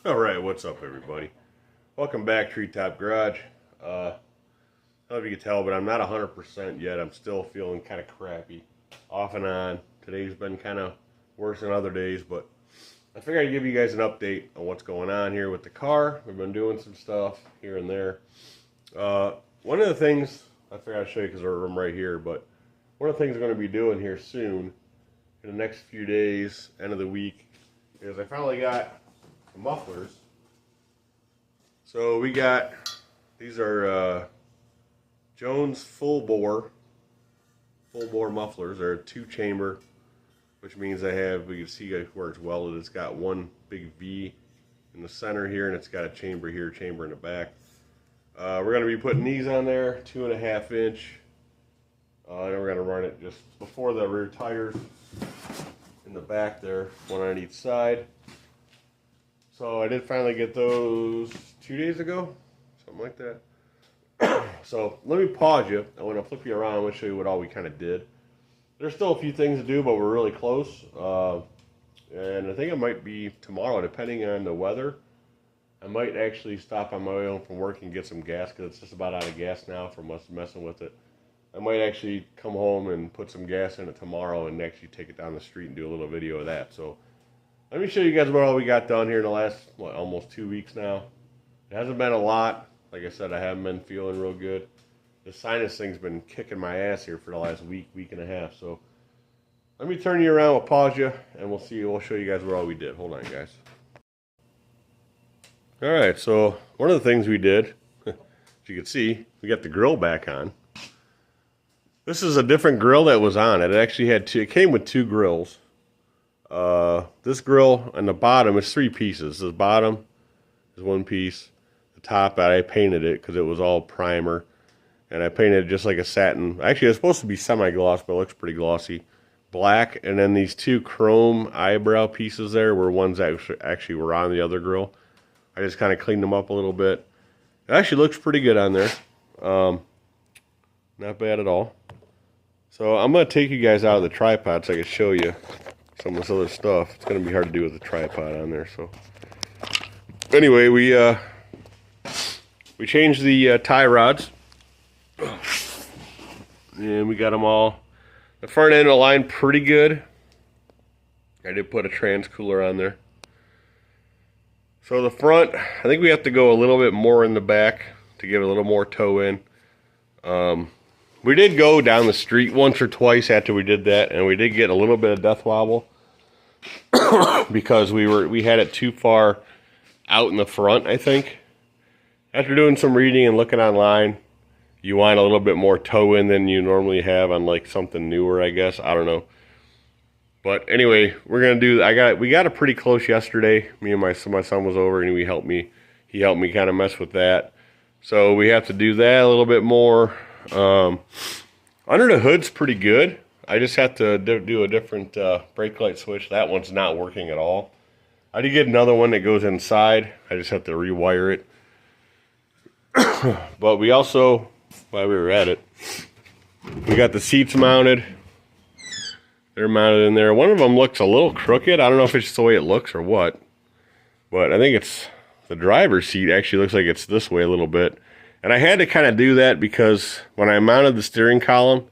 Alright, what's up everybody? Welcome back, Treetop Garage. I don't know if you can tell, but I'm not 100% yet. I'm still feeling kind of crappy. Off and on. Today's been kind of worse than other days, but I figured I'd give you guys an update on what's going on here with the car. We've been doing some stuff here and there. One of the things, I figured I'd show you because I'm right here, but one of the things I'm going to be doing here soon, in the next few days, end of the week, is I finally got mufflers. So we got, these are Jones full bore mufflers. They're a 2-chamber, which means they have, we can see where it's welded. It's got one big V in the center here, and it's got a chamber here, chamber in the back. We're going to be putting these on there, 2.5 inch. And we're going to run it just before the rear tires in the back there, one on each side. So I did finally get those 2 days ago, something like that. So let me pause you. I want to flip you around. I want to show you what all we kind of did. There's still a few things to do, but we're really close. And I think it might be tomorrow, depending on the weather. I might actually stop on my way home from work and get some gas, because it's just about out of gas now from us messing with it. I might actually come home and put some gas in it tomorrow and actually take it down the street and do a little video of that. So let me show you guys what all we got done here in the last, almost 2 weeks now. It hasn't been a lot. Like I said, I haven't been feeling real good. The sinus thing's been kicking my ass here for the last week and a half. So let me turn you around, we'll pause you, and we'll show you guys what all we did. Hold on, guys. Alright, so one of the things we did, as you can see, we got the grill back on. This is a different grill that was on it. It actually had two, it came with 2 grills. This grill on the bottom is 3 pieces. The bottom is 1 piece. The top, I painted it because it was all primer. And I painted it just like a satin. Actually, it's supposed to be semi-gloss, but it looks pretty glossy. Black, and then these 2 chrome eyebrow pieces there were ones that actually were on the other grill. I just kind of cleaned them up a little bit. It actually looks pretty good on there. Not bad at all. So I'm going to take you guys out of the tripod so I can show you some of this other stuff. It's going to be hard to do with the tripod on there. So anyway, we changed the tie rods, and we got them all. The front end aligned pretty good. I did put a trans cooler on there. So the front, I think we have to go a little bit more in the back to give it a little more toe in. We did go down the street once or twice after we did that, and we did get a little bit of death wobble because we had it too far out in the front, I think. After doing some reading and looking online, you want a little bit more toe in than you normally have on like something newer, I guess. I don't know. But anyway, we're gonna do. We got it pretty close yesterday. Me and my son was over, and he helped me kind of mess with that. So we have to do that a little bit more. Under the hood's pretty good. I just have to do a different brake light switch. That one's not working at all. I did get another one that goes inside. I just have to rewire it. But we also, while we were at it, we got the seats mounted. They're mounted in there. One of them looks a little crooked. I don't know if it's just the way it looks or what. But I think it's the driver's seat actually looks like it's this way a little bit. And I had to kind of do that because when I mounted the steering column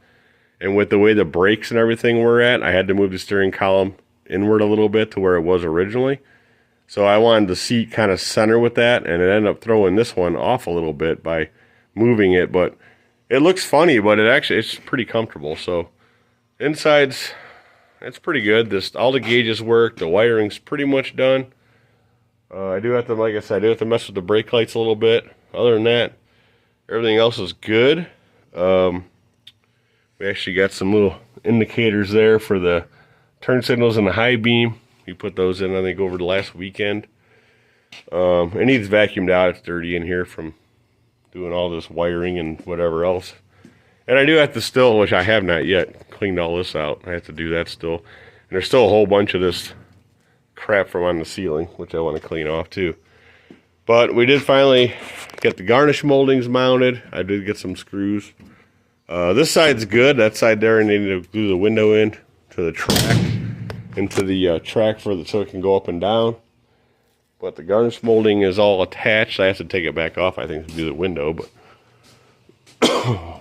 and with the way the brakes and everything were at, I had to move the steering column inward a little bit to where it was originally. So I wanted the seat kind of center with that, and it ended up throwing this one off a little bit by moving it. But it looks funny, but it's pretty comfortable. So inside's, it's pretty good. All the gauges work. The wiring's pretty much done. I do have to, like I said, I do have to mess with the brake lights a little bit. Other than that, everything else is good. We actually got some little indicators there for the turn signals and the high beam. We put those in, I think, over the last weekend. It needs vacuumed out. It's dirty in here from doing all this wiring and whatever else. And I do have to still, which I have not yet, cleaned all this out. I have to do that still. And there's still a whole bunch of this crap from on the ceiling, which I want to clean off too. But we did finally get the garnish moldings mounted. I did get some screws. This side's good. That side there, I need to glue the window in to the track, into the track so it can go up and down. but the garnish molding is all attached. I have to take it back off, I think, to do the window, but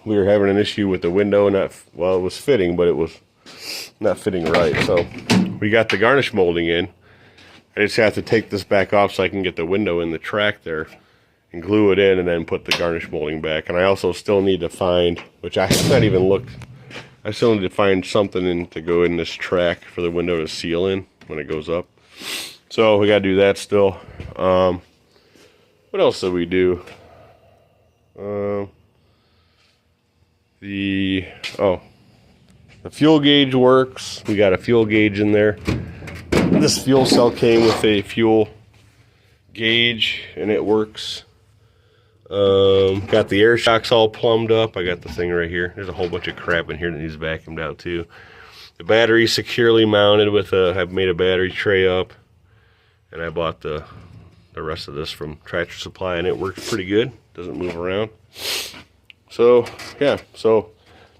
we were having an issue with the window. Well, it was fitting, but it was not fitting right. So we got the garnish molding in. I just have to take this back off so I can get the window in the track there and glue it in and then put the garnish molding back. And I also still need to find, which I have not even looked, I still need to find something to go in this track for the window to seal in when it goes up. So we got to do that still. What else did we do? The fuel gauge works. We got a fuel gauge in there. This fuel cell came with a fuel gauge and it works. Got the air shocks all plumbed up. I got the thing right here. There's a whole bunch of crap in here that needs vacuumed out too. The battery securely mounted with I've made a battery tray up, and I bought the rest of this from Tractor Supply, and it works pretty good. Doesn't move around. So yeah, so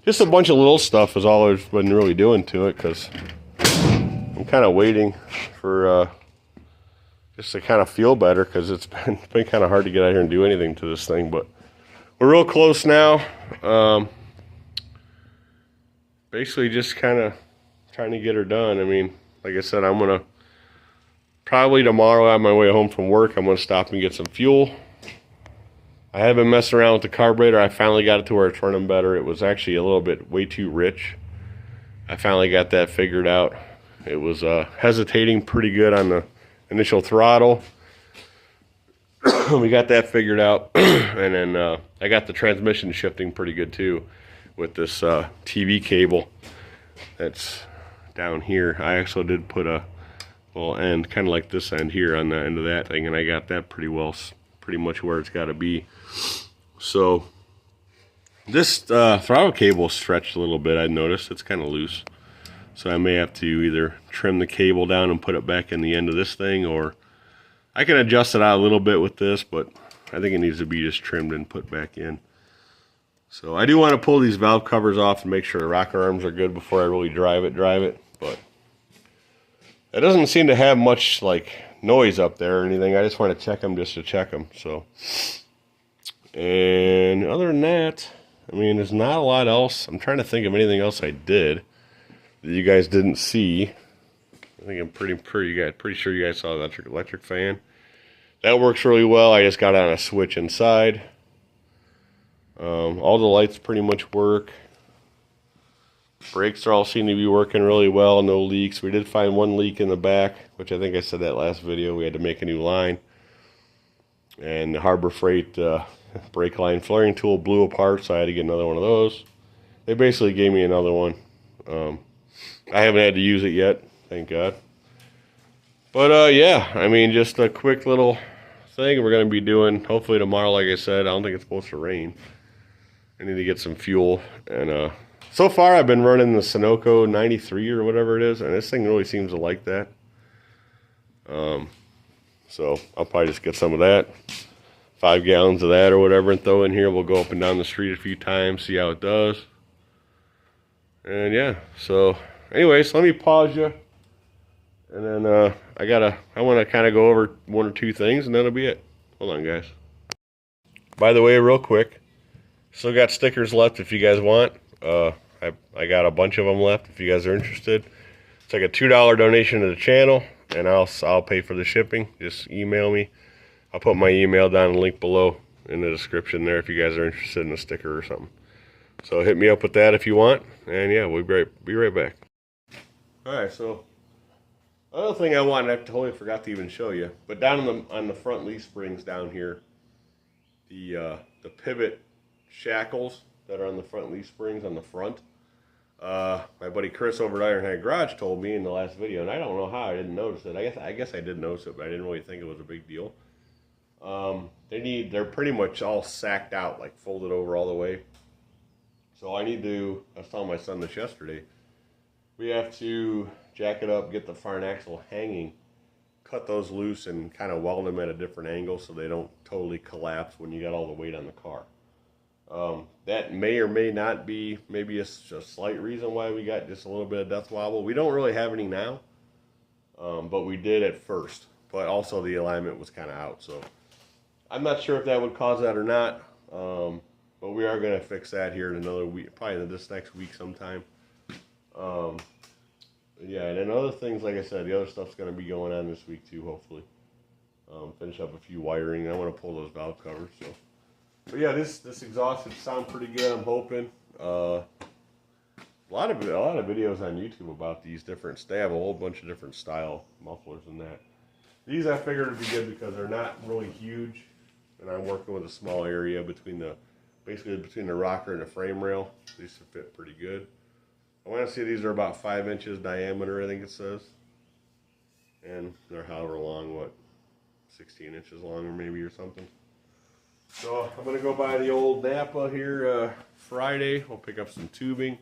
just a bunch of little stuff is all I've been really doing to it, because I'm kind of waiting for just to kind of feel better, because it's been kind of hard to get out here and do anything to this thing. But we're real close now. Basically just kind of trying to get her done. I mean, like I said, I'm gonna probably tomorrow on my way home from work, I'm gonna stop and get some fuel. I have been messing around with the carburetor. I finally got it to where it's running better. It was actually a little bit way too rich. I finally got that figured out. It was hesitating pretty good on the initial throttle. We got that figured out. And then I got the transmission shifting pretty good too with this TV cable that's down here. I actually did put a little end, kind of like this end here on the end of that thing, and I got that pretty much where it's got to be. So this throttle cable stretched a little bit. I noticed it's kind of loose, so I may have to either trim the cable down and put it back in the end of this thing, or I can adjust it out a little bit with this, but I think it needs to be just trimmed and put back in. So I do want to pull these valve covers off and make sure the rocker arms are good before I really drive it, but it doesn't seem to have much like noise up there or anything. I just want to check them just to check them. So, and other than that, I mean, there's not a lot else. I'm trying to think of anything else I did that you guys didn't see. I think I'm pretty sure you guys saw the electric fan. That works really well. I just got on a switch inside. All the lights pretty much work. Brakes are all seem to be working really well. No leaks. We did find one leak in the back, which I think I said that last video. We had to make a new line. And the Harbor Freight brake line flaring tool blew apart, so I had to get another one of those. They basically gave me another one. I haven't had to use it yet, thank God. But yeah, I mean, just a quick little thing we're going to be doing hopefully tomorrow. Like I said, I don't think it's supposed to rain. I need to get some fuel, and so far I've been running the Sunoco 93 or whatever it is, and this thing really seems to like that. So I'll probably just get some of that, 5 gallons of that or whatever, and throw in here. We'll go up and down the street a few times, see how it does. And yeah, so anyways, let me pause you, and then I want to kind of go over 1 or 2 things, and that'll be it. Hold on, guys. By the way, real quick, still got stickers left if you guys want. I got a bunch of them left if you guys are interested. It's like a $2 donation to the channel, and I'll pay for the shipping. Just email me. I'll put my email down in the link below in the description there if you guys are interested in a sticker or something. So hit me up with that if you want, and yeah, we'll be right back. Alright, so another thing I totally forgot to even show you, but down on the front leaf springs down here, the pivot shackles that are on the front leaf springs on the front. My buddy Chris over at Ironhead Garage told me in the last video, and I don't know how I didn't notice it. I guess I did notice it, but I didn't really think it was a big deal. They're pretty much all sacked out, like folded over all the way. So I was telling my son this yesterday, we have to jack it up, get the front axle hanging, cut those loose, and kind of weld them at a different angle so they don't totally collapse when you got all the weight on the car. That may or may not be maybe a slight reason why we got just a little bit of death wobble. We don't really have any now, but we did at first. but also the alignment was kind of out. So I'm not sure if that would cause that or not. But we are going to fix that here in another week, probably this next week sometime. Yeah, and then other things, like I said, the other stuff's going to be going on this week too, hopefully. Finish up a few wiring. I want to pull those valve covers. So, but yeah, this exhaust should sound pretty good. I'm hoping. A lot of videos on YouTube about these different. They have a whole bunch of different style mufflers and that. These I figured would be good because they're not really huge, and I'm working with a small area basically between the rocker and the frame rail. These should fit pretty good. I want to see these are about 5 inches diameter, I think it says, and they're however long, what, 16 inches long or maybe or something. So I'm gonna go by the old Napa here Friday. We'll pick up some tubing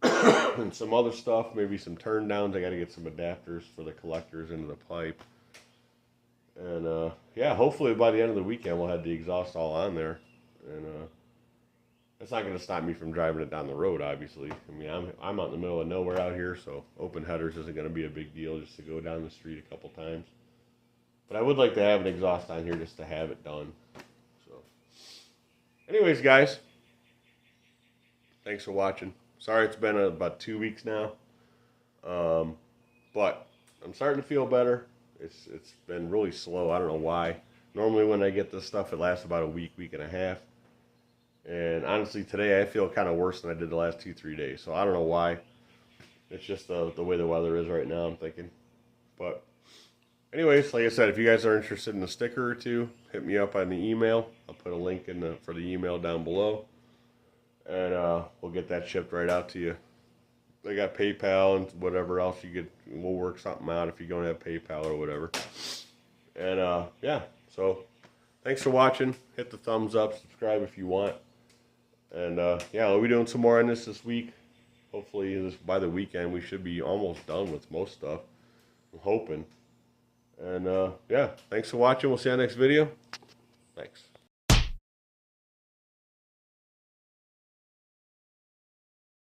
and some other stuff, maybe some turn downs. I got to get some adapters for the collectors into the pipe. And yeah, hopefully by the end of the weekend we'll have the exhaust all on there. And it's not going to stop me from driving it down the road, obviously. I mean, I'm out in the middle of nowhere out here, so open headers isn't going to be a big deal just to go down the street a couple times. But I would like to have an exhaust on here just to have it done. So, anyways, guys, thanks for watching. Sorry it's been about 2 weeks now, but I'm starting to feel better. It's been really slow. I don't know why. Normally when I get this stuff, it lasts about a week and a half. And honestly, today I feel kind of worse than I did the last 2-3 days. So I don't know why. It's just the way the weather is right now, I'm thinking. But anyways, like I said, if you guys are interested in a sticker or two, hit me up on the email. I'll put a link for the email down below. And we'll get that shipped right out to you. They got PayPal and whatever else you get. We'll work something out if you don't have PayPal or whatever. And yeah, so thanks for watching. Hit the thumbs up, subscribe if you want. And yeah, we'll be doing some more on this week. Hopefully by the weekend we should be almost done with most stuff. I'm hoping. And yeah, thanks for watching. We'll see you on the next video. Thanks.